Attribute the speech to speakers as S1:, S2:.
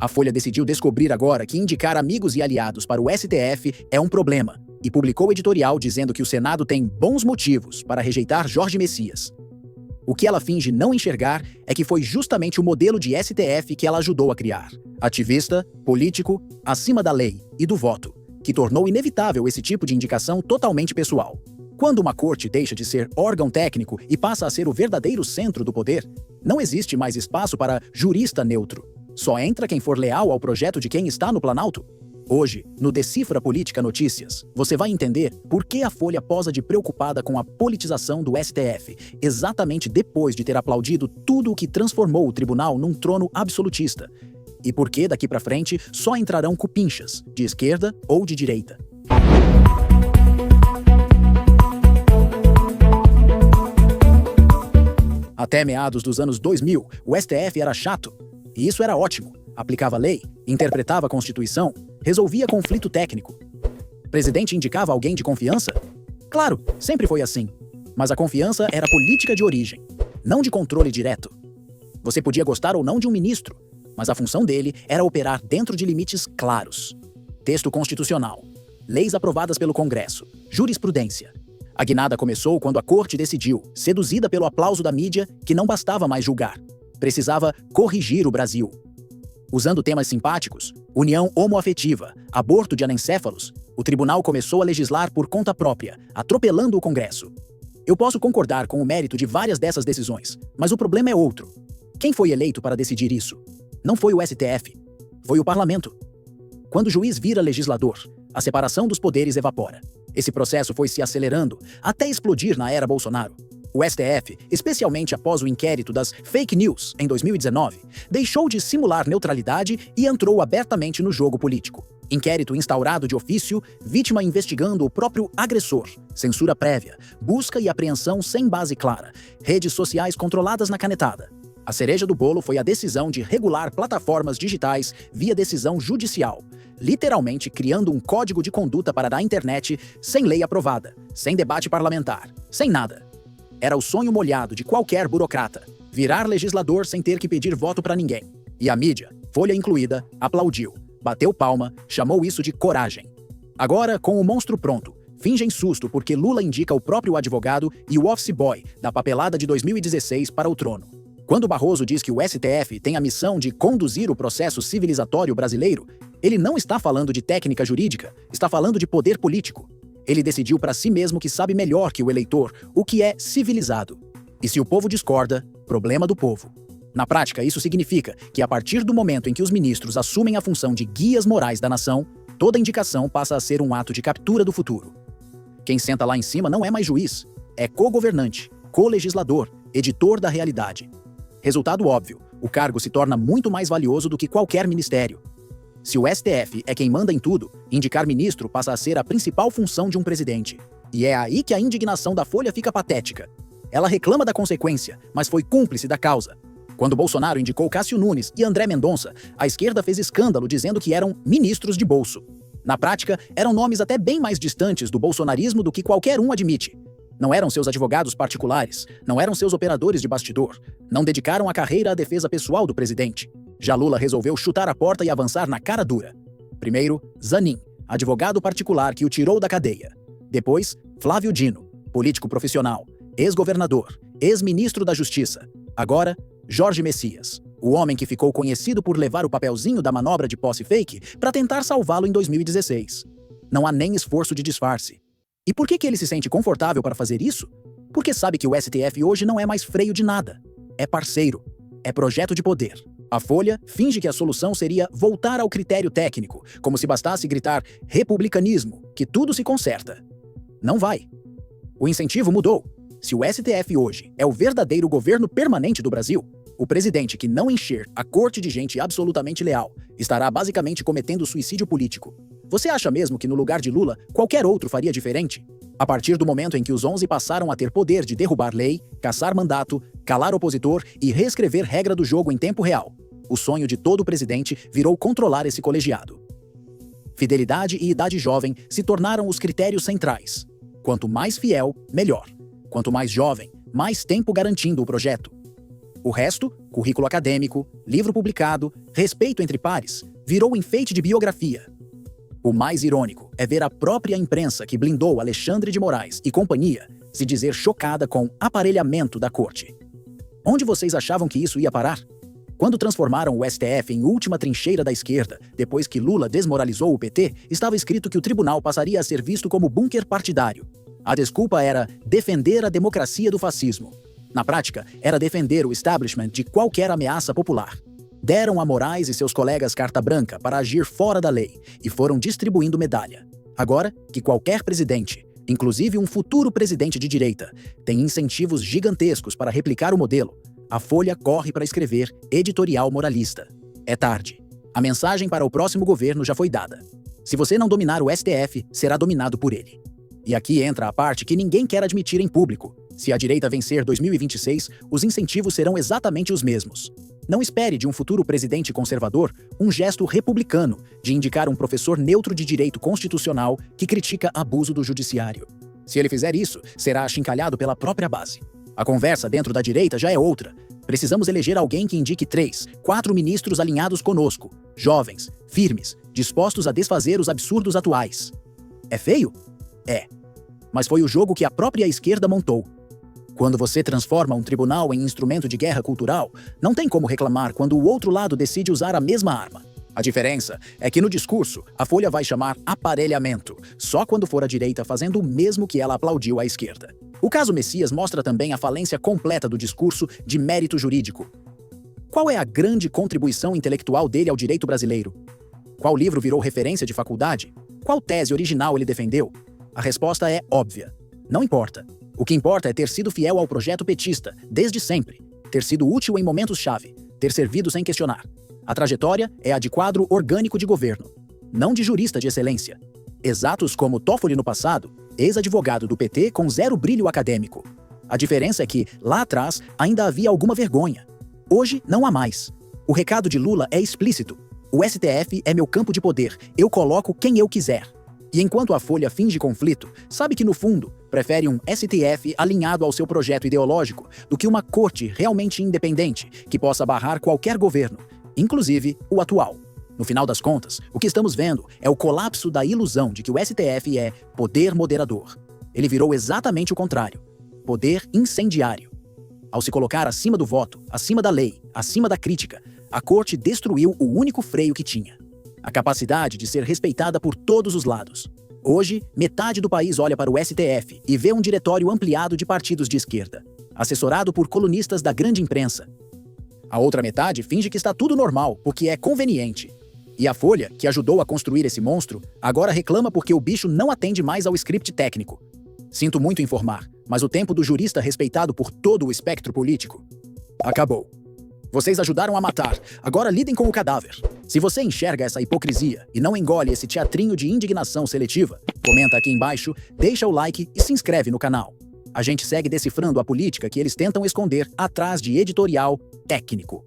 S1: A Folha decidiu descobrir agora que indicar amigos e aliados para o STF é um problema e publicou editorial dizendo que o Senado tem bons motivos para rejeitar Jorge Messias. O que ela finge não enxergar é que foi justamente o modelo de STF que ela ajudou a criar. Ativista, político, acima da lei e do voto, que tornou inevitável esse tipo de indicação totalmente pessoal. Quando uma corte deixa de ser órgão técnico e passa a ser o verdadeiro centro do poder, não existe mais espaço para jurista neutro. Só entra quem for leal ao projeto de quem está no Planalto. Hoje, no Decifra Política Notícias, você vai entender por que a Folha posa de preocupada com a politização do STF, exatamente depois de ter aplaudido tudo o que transformou o tribunal num trono absolutista. E por que, daqui pra frente, só entrarão cupinchas, de esquerda ou de direita. Até meados dos anos 2000, o STF era chato. E isso era ótimo. Aplicava lei, interpretava a Constituição, resolvia conflito técnico. Presidente indicava alguém de confiança? Claro, sempre foi assim. Mas a confiança era política de origem, não de controle direto. Você podia gostar ou não de um ministro, mas a função dele era operar dentro de limites claros. Texto constitucional, leis aprovadas pelo Congresso, jurisprudência. A guinada começou quando a corte decidiu, seduzida pelo aplauso da mídia, que não bastava mais julgar. Precisava corrigir o Brasil. Usando temas simpáticos, união homoafetiva, aborto de anencéfalos, o tribunal começou a legislar por conta própria, atropelando o Congresso. Eu posso concordar com o mérito de várias dessas decisões, mas o problema é outro. Quem foi eleito para decidir isso? Não foi o STF, foi o parlamento. Quando o juiz vira legislador, a separação dos poderes evapora. Esse processo foi se acelerando até explodir na era Bolsonaro. O STF, especialmente após o inquérito das fake news em 2019, deixou de simular neutralidade e entrou abertamente no jogo político. Inquérito instaurado de ofício, vítima investigando o próprio agressor, censura prévia, busca e apreensão sem base clara, redes sociais controladas na canetada. A cereja do bolo foi a decisão de regular plataformas digitais via decisão judicial, literalmente criando um código de conduta para a internet sem lei aprovada, sem debate parlamentar, sem nada. Era o sonho molhado de qualquer burocrata, virar legislador sem ter que pedir voto para ninguém. E a mídia, Folha incluída, aplaudiu, bateu palma, chamou isso de coragem. Agora, com o monstro pronto, fingem susto porque Lula indica o próprio advogado e o office boy da papelada de 2016 para o trono. Quando Barroso diz que o STF tem a missão de conduzir o processo civilizatório brasileiro, ele não está falando de técnica jurídica, está falando de poder político. Ele decidiu para si mesmo que sabe melhor que o eleitor o que é civilizado. E se o povo discorda, problema do povo. Na prática, isso significa que a partir do momento em que os ministros assumem a função de guias morais da nação, toda indicação passa a ser um ato de captura do futuro. Quem senta lá em cima não é mais juiz, é co-governante, co-legislador, editor da realidade. Resultado óbvio, o cargo se torna muito mais valioso do que qualquer ministério. Se o STF é quem manda em tudo, indicar ministro passa a ser a principal função de um presidente. E é aí que a indignação da Folha fica patética. Ela reclama da consequência, mas foi cúmplice da causa. Quando Bolsonaro indicou Cássio Nunes e André Mendonça, a esquerda fez escândalo dizendo que eram ministros de bolso. Na prática, eram nomes até bem mais distantes do bolsonarismo do que qualquer um admite. Não eram seus advogados particulares, não eram seus operadores de bastidor, não dedicaram a carreira à defesa pessoal do presidente. Já Lula resolveu chutar a porta e avançar na cara dura. Primeiro, Zanin, advogado particular que o tirou da cadeia. Depois, Flávio Dino, político profissional, ex-governador, ex-ministro da Justiça. Agora, Jorge Messias, o homem que ficou conhecido por levar o papelzinho da manobra de posse fake para tentar salvá-lo em 2016. Não há nem esforço de disfarce. E por que ele se sente confortável para fazer isso? Porque sabe que o STF hoje não é mais freio de nada. É parceiro. É projeto de poder. A Folha finge que a solução seria voltar ao critério técnico, como se bastasse gritar republicanismo, que tudo se conserta. Não vai. O incentivo mudou. Se o STF hoje é o verdadeiro governo permanente do Brasil, o presidente que não encher a corte de gente absolutamente leal estará basicamente cometendo suicídio político. Você acha mesmo que no lugar de Lula, qualquer outro faria diferente? A partir do momento em que os 11 passaram a ter poder de derrubar lei, caçar mandato, calar opositor e reescrever regra do jogo em tempo real, o sonho de todo presidente virou controlar esse colegiado. Fidelidade e idade jovem se tornaram os critérios centrais. Quanto mais fiel, melhor. Quanto mais jovem, mais tempo garantindo o projeto. O resto, currículo acadêmico, livro publicado, respeito entre pares, virou enfeite de biografia. O mais irônico é ver a própria imprensa que blindou Alexandre de Moraes e companhia se dizer chocada com o aparelhamento da corte. Onde vocês achavam que isso ia parar? Quando transformaram o STF em última trincheira da esquerda, depois que Lula desmoralizou o PT, estava escrito que o tribunal passaria a ser visto como bunker partidário. A desculpa era defender a democracia do fascismo. Na prática, era defender o establishment de qualquer ameaça popular. Deram a Moraes e seus colegas carta branca para agir fora da lei e foram distribuindo medalha. Agora que qualquer presidente, inclusive um futuro presidente de direita, tem incentivos gigantescos para replicar o modelo, a Folha corre para escrever editorial moralista. É tarde. A mensagem para o próximo governo já foi dada. Se você não dominar o STF, será dominado por ele. E aqui entra a parte que ninguém quer admitir em público. Se a direita vencer 2026, os incentivos serão exatamente os mesmos. Não espere de um futuro presidente conservador um gesto republicano de indicar um professor neutro de direito constitucional que critica abuso do judiciário. Se ele fizer isso, será achincalhado pela própria base. A conversa dentro da direita já é outra. Precisamos eleger alguém que indique 3, 4 ministros alinhados conosco, jovens, firmes, dispostos a desfazer os absurdos atuais. É feio? É. Mas foi o jogo que a própria esquerda montou. Quando você transforma um tribunal em instrumento de guerra cultural, não tem como reclamar quando o outro lado decide usar a mesma arma. A diferença é que no discurso, a Folha vai chamar aparelhamento, só quando for a direita fazendo o mesmo que ela aplaudiu à esquerda. O caso Messias mostra também a falência completa do discurso de mérito jurídico. Qual é a grande contribuição intelectual dele ao direito brasileiro? Qual livro virou referência de faculdade? Qual tese original ele defendeu? A resposta é óbvia. Não importa. O que importa é ter sido fiel ao projeto petista, desde sempre, ter sido útil em momentos-chave, ter servido sem questionar. A trajetória é a de quadro orgânico de governo, não de jurista de excelência. Exatos como Toffoli no passado, ex-advogado do PT com zero brilho acadêmico. A diferença é que, lá atrás, ainda havia alguma vergonha. Hoje, não há mais. O recado de Lula é explícito. O STF é meu campo de poder, eu coloco quem eu quiser. E enquanto a Folha finge conflito, sabe que no fundo, prefere um STF alinhado ao seu projeto ideológico do que uma corte realmente independente que possa barrar qualquer governo, inclusive o atual. No final das contas, o que estamos vendo é o colapso da ilusão de que o STF é poder moderador. Ele virou exatamente o contrário, poder incendiário. Ao se colocar acima do voto, acima da lei, acima da crítica, a corte destruiu o único freio que tinha: a capacidade de ser respeitada por todos os lados. Hoje, metade do país olha para o STF e vê um diretório ampliado de partidos de esquerda, assessorado por colunistas da grande imprensa. A outra metade finge que está tudo normal, porque é conveniente. E a Folha, que ajudou a construir esse monstro, agora reclama porque o bicho não atende mais ao script técnico. Sinto muito informar, mas o tempo do jurista respeitado por todo o espectro político acabou. Vocês ajudaram a matar, agora lidem com o cadáver. Se você enxerga essa hipocrisia e não engole esse teatrinho de indignação seletiva, comenta aqui embaixo, deixa o like e se inscreve no canal. A gente segue decifrando a política que eles tentam esconder atrás de editorial técnico.